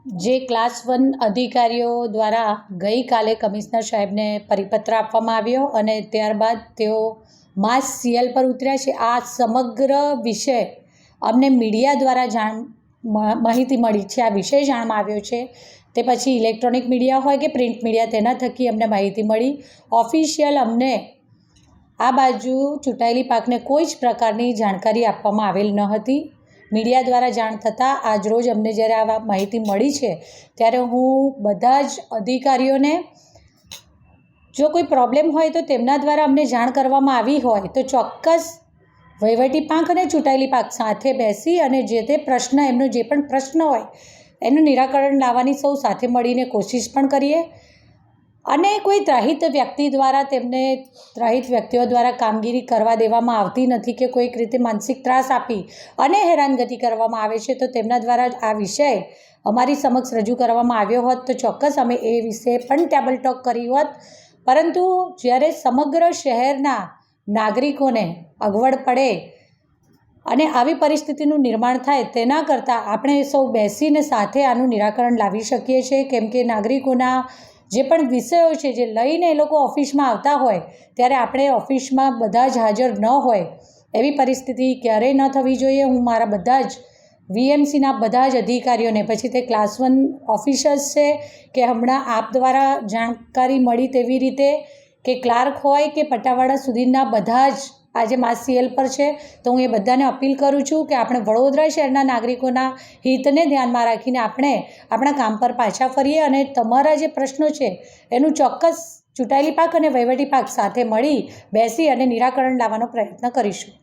જે ક્લાસ 1 અધિકારીઓ દ્વારા ગઈકાલે કમિશનર સાહેબને પરિપત્ર આપવામાં આવ્યો અને ત્યારબાદ તેઓ માસ સીએલ પર ઉતર્યા છે. આ સમગ્ર વિષય અમને મીડિયા દ્વારા માહિતી મળી છે. આ વિષય જાણવામાં આવ્યો છે. તે પછી ઇલેક્ટ્રોનિક મીડિયા હોય કે પ્રિન્ટ મીડિયા, તેના થકી અમને માહિતી મળી. ઓફિશિયલ અમને આ બાજુ ચૂંટાયેલી પાકને કોઈ જ પ્રકારની જાણકારી આપવામાં આવેલ ન હતી. મીડિયા દ્વારા જાણ થતાં આજરોજ અમને જ્યારે આ માહિતી મળી છે ત્યારે હું બધા જ અધિકારીઓને જો કોઈ પ્રોબ્લેમ હોય તો તેમના દ્વારા અમને જાણ કરવામાં આવી હોય તો ચોક્કસ વહીવટી પાંખ અને ચૂંટાયેલી પાંખ સાથે બેસી અને જે તે પ્રશ્ન, એમનો જે પણ પ્રશ્ન હોય એનું નિરાકરણ લાવવાની સૌ સાથે મળીને કોશિશ પણ કરીએ. અને કોઈ ત્રાહિત વ્યક્તિ દ્વારા તેમને ત્રાહિત વ્યક્તિઓ દ્વારા કામગીરી કરવા દેવામાં આવતી નથી કે કોઈક રીતે માનસિક ત્રાસ આપી અને હેરાનગતિ કરવામાં આવે છે તો તેમના દ્વારા આ વિષય અમારી સમક્ષ રજૂ કરવામાં આવ્યો હોત તો ચોક્કસ અમે એ વિશે પણ ટેબલ ટોક કરી હોત. પરંતુ જ્યારે સમગ્ર શહેરના નાગરિકોને અગવડ પડે અને આવી પરિસ્થિતિનું નિર્માણ થાય તેના કરતાં આપણે સૌ બેસીને સાથે આનું નિરાકરણ લાવી શકીએ છીએ. કેમ કે નાગરિકોના જે પણ વિષયો છે જે લઈને એ લોકો ઓફિસમાં આવતા હોય ત્યારે આપણે ઓફિસમાં બધા જ હાજર ન હોય એવી પરિસ્થિતિ ક્યારેય ન થવી જોઈએ. હું મારા બધા જ વીએમસીના બધા જ અધિકારીઓને, પછી તે ક્લાસ 1 ઓફિસર્સ છે કે હમણાં આપ દ્વારા જાણકારી મળી તેવી રીતે કે ક્લાર્ક હોય કે પટાવાળા સુધીના બધા જ આજે માસ સીએલ પર છે તો હું એ બધાને અપીલ કરું છું કે આપણે વડોદરા શહેરના નાગરિકોના હિતને ધ્યાનમાં રાખીને આપણે આપણા કામ પર પાછા ફરીએ અને તમારા જે પ્રશ્નો છે એનું ચોક્કસ ચૂંટાયેલી પાંખ અને વહીવટી પાંખ સાથે મળી બેસી અને નિરાકરણ લાવવાનો પ્રયત્ન કરીશું.